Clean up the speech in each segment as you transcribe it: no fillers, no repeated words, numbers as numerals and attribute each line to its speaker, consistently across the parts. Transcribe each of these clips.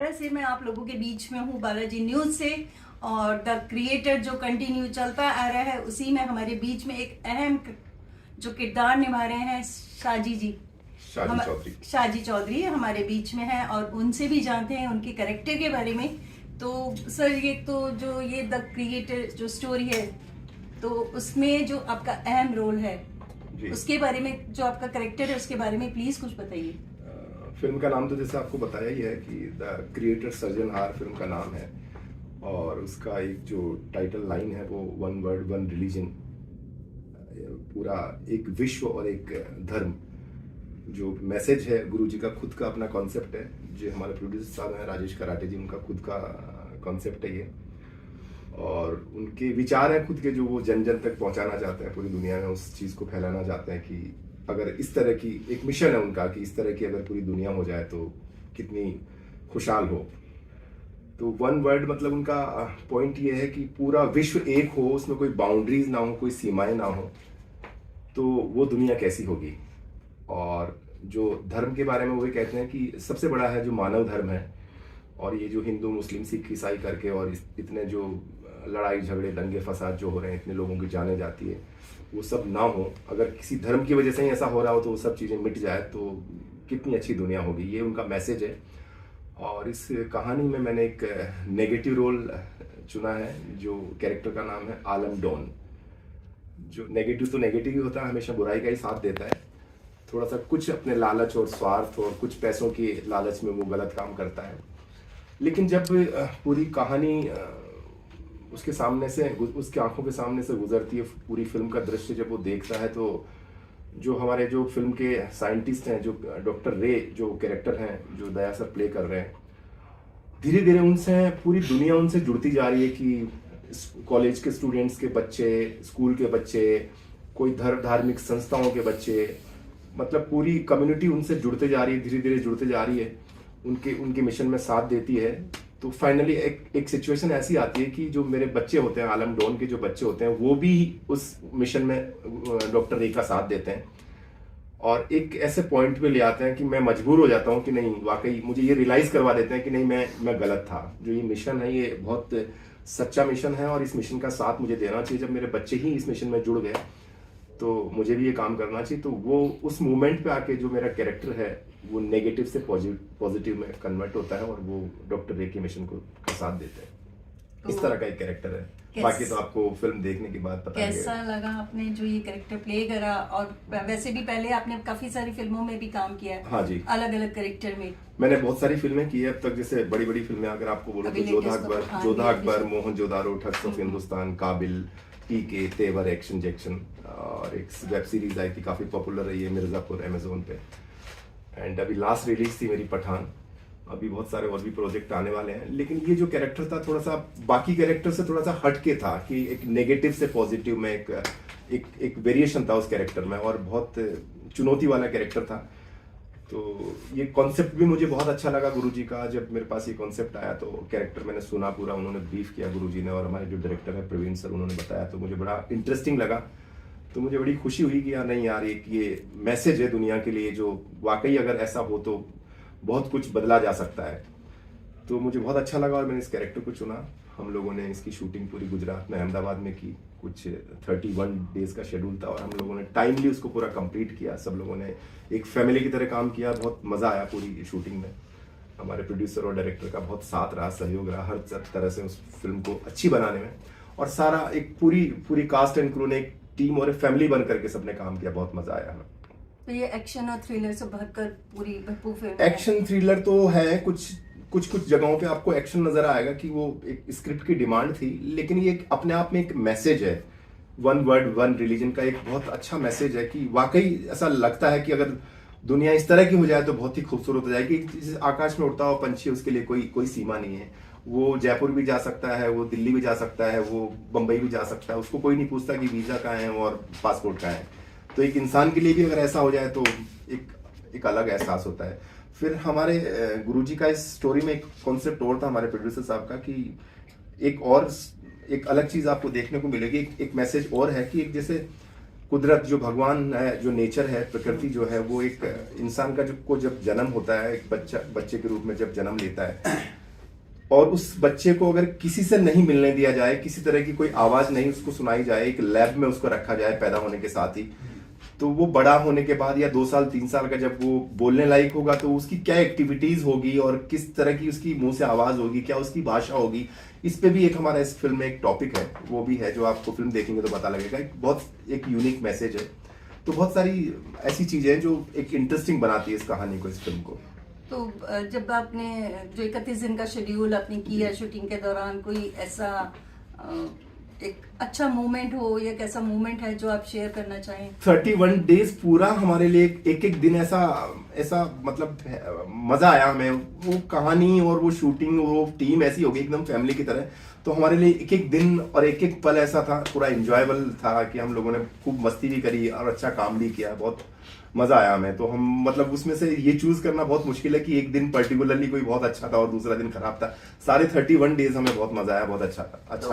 Speaker 1: से मैं आप लोगों के बीच में हूँ बालाजी न्यूज से। और द क्रिएटर जो कंटिन्यू चलता आ रहा है, उसी में हमारे बीच में एक अहम जो किरदार निभा रहे हैं शाजी जी। शाजी चौधरी हमारे बीच में है और उनसे भी जानते हैं उनके कैरेक्टर के बारे में। तो सर, ये तो जो ये द क्रिएटर जो स्टोरी है, तो उसमें जो आपका अहम रोल है उसके बारे में, जो आपका कैरेक्टर है उसके बारे में प्लीज कुछ बताइए।
Speaker 2: फिल्म का नाम तो जैसे आपको बताया ही है कि द क्रिएटर सर्जनहार फिल्म का नाम है। और उसका एक जो टाइटल लाइन है वो वन वर्ड वन रिलीजन, पूरा एक विश्व और एक धर्म। जो मैसेज है गुरु जी का खुद का अपना कॉन्सेप्ट है, जो हमारे प्रोड्यूसर साहब हैं राजेश कराटे जी, उनका खुद का कॉन्सेप्ट है ये। और उनके विचार हैं खुद के, जो वो जन जन तक पहुंचाना चाहते हैं, पूरी दुनिया में उस चीज़ को फैलाना चाहते हैं कि अगर इस तरह की एक मिशन है उनका कि इस तरह की अगर पूरी दुनिया हो जाए तो कितनी खुशहाल हो। तो वन वर्ड मतलब उनका पॉइंट ये है कि पूरा विश्व एक हो, उसमें कोई बाउंड्रीज ना हो, कोई सीमाएं ना हो, तो वो दुनिया कैसी होगी। और जो धर्म के बारे में वो कहते हैं कि सबसे बड़ा है जो मानव धर्म है, और ये जो हिंदू मुस्लिम सिख ईसाई करके और इतने जो लड़ाई झगड़े दंगे फसाद जो हो रहे हैं, इतने लोगों की जाने जाती है, वो सब ना हो। अगर किसी धर्म की वजह से ही ऐसा हो रहा हो तो वो सब चीज़ें मिट जाए तो कितनी अच्छी दुनिया होगी, ये उनका मैसेज है। और इस कहानी में मैंने एक नेगेटिव रोल चुना है, जो कैरेक्टर का नाम है आलम डॉन। जो नेगेटिव तो नेगेटिव ही होता है, हमेशा बुराई का ही साथ देता है। थोड़ा सा कुछ अपने लालच और स्वार्थ और कुछ पैसों की लालच में वो गलत काम करता है। लेकिन जब पूरी कहानी उसके सामने से, उसकी आंखों के सामने से गुजरती है, पूरी फिल्म का दृश्य जब वो देखता है, तो जो हमारे जो फिल्म के साइंटिस्ट हैं, जो डॉक्टर रे जो कैरेक्टर हैं जो दया सर प्ले कर रहे हैं, धीरे धीरे उनसे पूरी दुनिया उनसे जुड़ती जा रही है कि कॉलेज के स्टूडेंट्स के बच्चे, स्कूल के बच्चे, कोई धार्मिक संस्थाओं के बच्चे, मतलब पूरी कम्युनिटी उनसे जुड़ते जा रही है, धीरे धीरे जुड़ते जा रही है, उनके मिशन में साथ देती है। तो फाइनली एक सिचुएशन ऐसी आती है कि जो मेरे बच्चे होते हैं, आलम डॉन के जो बच्चे होते हैं, वो भी उस मिशन में डॉक्टर रे का साथ देते हैं। और एक ऐसे पॉइंट पे ले आते हैं कि मैं मजबूर हो जाता हूँ कि नहीं, वाकई मुझे ये रियलाइज करवा देते हैं कि नहीं, मैं गलत था। जो ये मिशन है ये बहुत सच्चा मिशन है और इस मिशन का साथ मुझे देना चाहिए। जब मेरे बच्चे ही इस मिशन में जुड़ गए तो मुझे भी ये काम करना चाहिए। तो वो उस मोमेंट पे आके जो मेरा कैरेक्टर है वो नेगेटिव से पॉजिटिव में कन्वर्ट होता है और वो डॉक्टर रे के मिशन को साथ देते हैं। तो इस तरह का एक कैरेक्टर है। बाकी तो आपको फिल्म देखने के बाद पता
Speaker 1: कैसा लगा आपने जो ये कैरेक्टर प्ले करा। और वैसे भी पहले आपने काफी सारी फिल्मों में भी काम किया है।
Speaker 2: हाँ जी, अलग
Speaker 1: अलग कैरेक्टर में
Speaker 2: मैंने बहुत सारी फिल्में की है अब तक। जैसे बड़ी बड़ी फिल्में अगर आपको बोलो तो जोधा अकबर, मोहनजोदारो, ठग्स ऑफ हिंदुस्तान, काबिल, पीके, तेवर, एक्शन जैक्शन, और एक वेब सीरीज आई थी काफी पॉपुलर रही है मिर्जापुर, अमेजोन पे। एंड अभी लास्ट रिलीज थी मेरी पठान। अभी बहुत सारे और भी प्रोजेक्ट आने वाले हैं। लेकिन ये जो कैरेक्टर था थोड़ा सा बाकी कैरेक्टर से थोड़ा सा हटके था, कि एक नेगेटिव से पॉजिटिव में एक वेरिएशन था उस कैरेक्टर में, और बहुत चुनौती वाला कैरेक्टर था। तो ये कॉन्सेप्ट भी मुझे बहुत अच्छा लगा गुरुजी का। जब मेरे पास ये कॉन्सेप्ट आया तो कैरेक्टर मैंने सुना पूरा, उन्होंने ब्रीफ किया गुरुजी ने, और हमारे जो डायरेक्टर है प्रवीण सर, उन्होंने बताया, तो मुझे बड़ा इंटरेस्टिंग लगा। तो मुझे बड़ी खुशी हुई कि यार नहीं यार, ये मैसेज है दुनिया के लिए, जो वाकई अगर ऐसा हो तो बहुत कुछ बदला जा सकता है। तो मुझे बहुत अच्छा लगा और मैंने इस कैरेक्टर को चुना। हम लोगों ने इसकी शूटिंग पूरी गुजरात में, अहमदाबाद में की। कुछ 31 डेज का शेड्यूल था और हम लोगों ने टाइमली उसको पूरा कंप्लीट किया। सब लोगों ने एक फैमिली की तरह काम किया। बहुत मज़ा आया पूरी शूटिंग में। हमारे प्रोड्यूसर और डायरेक्टर का बहुत साथ रहा, सहयोग रहा हर तरह से उस फिल्म को अच्छी बनाने में। और सारा एक पूरी कास्ट एंड क्रू ने एक टीम और एक फैमिली बन करके सबने काम किया। बहुत मज़ा आया हमें।
Speaker 1: तो ये एक्शन और थ्रिलर से भरकर पूरी भरपूर फिल्म।
Speaker 2: एक्शन थ्रिलर तो है, कुछ जगहों पे आपको एक्शन नजर आएगा कि वो एक स्क्रिप्ट की डिमांड थी, लेकिन ये अपने आप में एक मैसेज है। वन वर्ड वन रिलीजन का एक बहुत अच्छा मैसेज है कि वाकई ऐसा लगता है कि अगर दुनिया इस तरह की हो जाए तो बहुत ही खूबसूरत हो जाएगी। जिस आकाश में उड़ता हुआ पंछी, उसके लिए कोई सीमा नहीं है। वो जयपुर भी जा सकता है, वो दिल्ली भी जा सकता है, वो बम्बई भी जा सकता है। उसको कोई नहीं पूछता कि वीजा कहाँ है और पासपोर्ट कहाँ है। तो एक इंसान के लिए भी अगर ऐसा हो जाए तो एक अलग एहसास होता है। फिर हमारे गुरुजी का इस स्टोरी में एक कॉन्सेप्ट और था हमारे प्रोड्यूसर साहब का, कि एक अलग चीज आपको देखने को मिलेगी। एक मैसेज और है कि एक जैसे कुदरत जो भगवान है, जो नेचर है, प्रकृति जो है, वो एक इंसान का जब जन्म होता है, एक बच्चे के रूप में जब जन्म लेता है, और उस बच्चे को अगर किसी से नहीं मिलने दिया जाए, किसी तरह की कोई आवाज नहीं उसको सुनाई जाए, एक लैब में उसको रखा जाए पैदा होने के साथ ही, तो वो बड़ा होने के बाद या 2 साल 3 साल का जब वो बोलने लायक होगा तो उसकी क्या एक्टिविटीज होगी और किस तरह की उसकी मुंह से आवाज होगी, क्या उसकी भाषा होगी, इस पे भी एक हमारा इस फिल्म में एक टॉपिक है, वो भी है जो आपको फिल्म देखेंगे तो पता लगेगा। एक यूनिक मैसेज है। तो बहुत सारी ऐसी चीजें हैं जो एक इंटरेस्टिंग बनाती है इस कहानी को, इस फिल्म को।
Speaker 1: तो जब आपने जो 31 दिन का शेड्यूल आपने किया शूटिंग के दौरान, कोई ऐसा एक अच्छा मोमेंट हो या कैसा मोमेंट है जो आप शेयर करना चाहें?
Speaker 2: 31 डेज पूरा हमारे लिए एक दिन ऐसा मतलब मजा आया हमें। वो कहानी और वो शूटिंग और वो टीम ऐसी हो गई एकदम फैमिली की तरह। तो हमारे लिए एक दिन और एक पल ऐसा था, पूरा एंजॉयबल था कि हम लोगों ने खूब मस्ती भी करी और अच्छा काम भी किया, बहुत मजा आया हमें। तो हम मतलब उसमें से ये चूज करना बहुत मुश्किल है कि एक दिन पर्टिकुलरली कोई बहुत अच्छा था और दूसरा दिन खराब था। सारे 31 डेज हमें बहुत मजा आया, बहुत अच्छा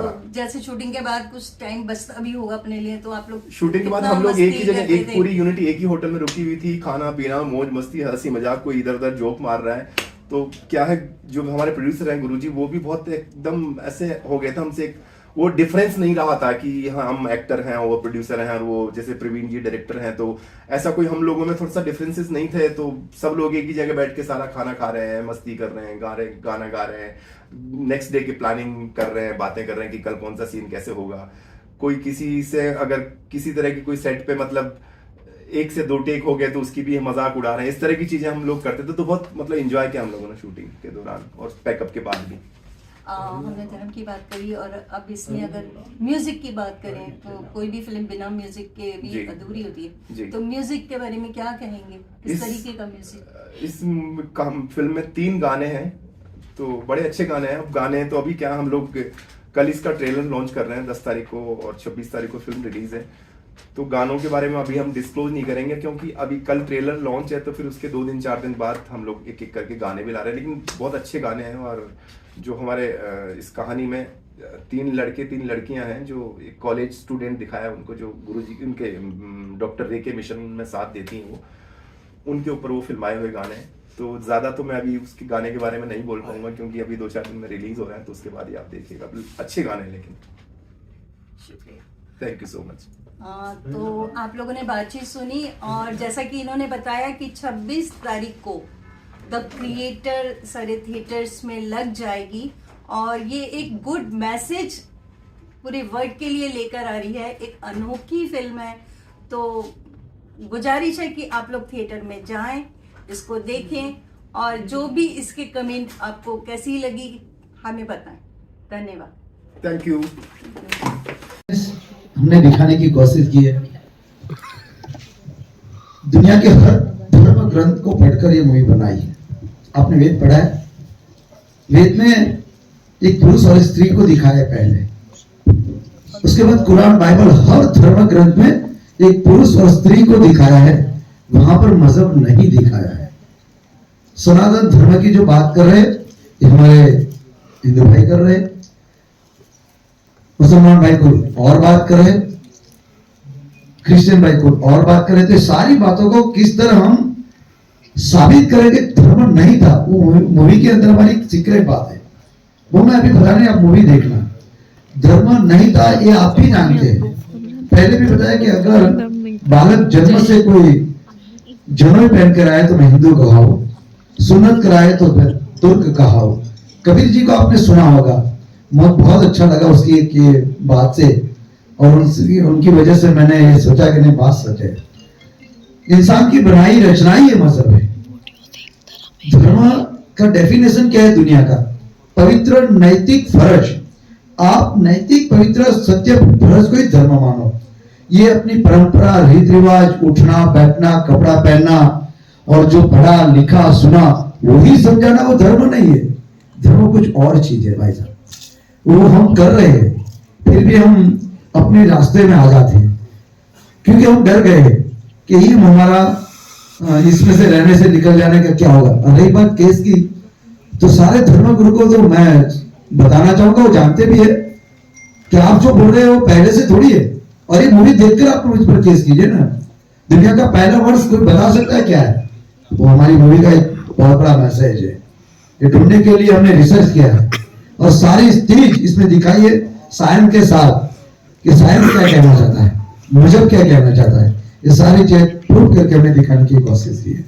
Speaker 2: रहा।
Speaker 1: जैसे शूटिंग के बाद कुछ टाइम बचता भी होगा अपने लिए, तो आप लोग
Speaker 2: शूटिंग के बाद हम लोग एक ही जगह, एक पूरी यूनिट एक ही होटल में रुकी हुई थी, खाना पीना मौज मस्ती हंसी मजाक, कोई इधर उधर जोक मार रहा है। तो क्या है, जो हमारे प्रोड्यूसर हैं गुरुजी, वो भी बहुत एकदम ऐसे हो गए थे हमसे, वो डिफरेंस नहीं रहा था कि हाँ हम एक्टर हैं और प्रोड्यूसर हैं और वो जैसे प्रवीण जी डायरेक्टर हैं, तो ऐसा कोई हम लोगों में थोड़ा सा डिफरेंसेस नहीं थे। तो सब लोग एक ही जगह बैठ के सारा खाना खा रहे हैं, मस्ती कर रहे हैं, गाना गा रहे हैं, नेक्स्ट डे की प्लानिंग कर रहे हैं, बातें कर रहे हैं कि कल कौन सा सीन कैसे होगा। कोई किसी से अगर किसी तरह की कोई सेट पे मतलब 1 से 2 टेक हो गए तो उसकी भी मजाक उड़ा रहे हैं, इस तरह की चीजें हम लोग करते थे। तो बहुत मतलब एंजॉय किया हम लोगों ने शूटिंग के दौरान और पैकअप के बाद भी।
Speaker 1: हमने धर्म की बात करी, और अब इसमें अगर म्यूजिक की बात करें तो कोई भी फिल्म बिना म्यूजिक के भी अधूरी होती है। तो म्यूजिक के बारे में क्या कहेंगे, किस तरीके का म्यूजिक?
Speaker 2: इस फिल्म में 3 गाने हैं, तो बड़े अच्छे गाने हैं। अब गाने तो अभी क्या, हम लोग कल इसका ट्रेलर लॉन्च कर रहे हैं 10 तारीख को और 26 तारीख को फिल्म रिलीज है। तो गानों के बारे में अभी हम डिस्क्लोज नहीं करेंगे क्योंकि अभी कल ट्रेलर लॉन्च है, तो फिर उसके 2 दिन 4 दिन बाद हम लोग एक एक करके गाने भी ला रहे हैं। लेकिन बहुत अच्छे गाने हैं, और जो हमारे इस कहानी में 3 लड़के 3 लड़कियां हैं जो एक कॉलेज स्टूडेंट दिखाया उनको, जो गुरुजी उनके डॉक्टर रे के मिशन में साथ देती हैं, वो उनके ऊपर वो फिल्माए हुए गाने हैं। तो ज्यादा तो मैं अभी उसके गाने के बारे में नहीं बोल पाऊंगा क्योंकि अभी 2-4 दिन में रिलीज हो रहा है, तो उसके बाद ही आप देखिएगा। अच्छे गाने, लेकिन
Speaker 1: शुक्रिया,
Speaker 2: थैंक यू सो मच।
Speaker 1: तो आप लोगों ने बातचीत सुनी, और जैसा कि इन्होंने बताया कि 26 तारीख को द क्रिएटर सारे थिएटर्स में लग जाएगी, और ये एक गुड मैसेज पूरे वर्ल्ड के लिए लेकर आ रही है। एक अनोखी फिल्म है, तो गुजारिश है कि आप लोग थिएटर में जाएं, इसको देखें, और जो भी इसके कमेंट आपको कैसी लगी हमें बताएं। धन्यवाद,
Speaker 2: थैंक यू।
Speaker 3: हमने दिखाने की कोशिश की है, दुनिया के हर धर्म ग्रंथ को पढ़कर ये मूवी बनाई है। आपने वेद पढ़ा है, वेद में एक पुरुष और स्त्री को दिखाया है पहले, उसके बाद कुरान बाइबल हर धर्म ग्रंथ में एक पुरुष और स्त्री को दिखाया है, वहां पर मजहब नहीं दिखाया है। सनातन धर्म की जो बात कर रहे हैं हमारे हिंदू भाई कर रहे हैं, मुसलमान भाई को और बात कर रहे, क्रिश्चियन भाई को और बात कर रहे। तो सारी बातों को किस तरह हम साबित करें कि धर्म नहीं था, वो मूवी के अंदर हमारी सीक्रेट बात है, वो मैं अभी बता रही, आप मूवी देखना। धर्म नहीं था ये आप भी जानते हैं, पहले भी बताया कि अगर बालक जन्म से कोई जनेऊ पहन कर आए तो मैं हिंदू कहाऊं, सुन्नत कराए तो मैं तुर्क कहाऊं। कबीर जी को आपने सुना होगा, बहुत अच्छा लगा उसकी एक बात से, और उनकी वजह से मैंने ये सोचा कि नहीं बात सच है। इंसान की बनाई रचना ही ये मजहब है। धर्म का डेफिनेशन क्या है दुनिया का? पवित्र नैतिक फर्ज। आप नैतिक पवित्र सत्य फर्ज को ही धर्म मानो। ये अपनी परंपरा, रीति रिवाज, उठना बैठना, कपड़ा पहनना और जो पढ़ा लिखा सुना वही समझाना, वो धर्म नहीं है। धर्म कुछ और चीज है भाई साहब, वो हम कर रहे हैं, फिर भी हम अपने रास्ते में आ जाते हैं क्योंकि हम डर गए कि ये हमारा इसमें से रहने से निकल जाने का क्या होगा। और रही बात केस की, तो सारे धर्म गुरु को तो मैं बताना चाहूंगा, वो जानते भी है कि आप जो बोल रहे हो पहले से थोड़ी है, और ये मूवी देखकर आप मुझ पर केस कीजिए ना। दुनिया का पहला वर्ड्स कोई बता सकता है क्या है? वो हमारी मूवी का एक बहुत बड़ा मैसेज है। ये ढूंढने के लिए हमने रिसर्च किया है और सारी चीज इसमें दिखाई है साइंस के साथ कि साइंस क्या कहना चाहता है, मुझे क्या कहना चाहता है, ये सारी चीज प्रूव करके हमने दिखाने की कोशिश की है।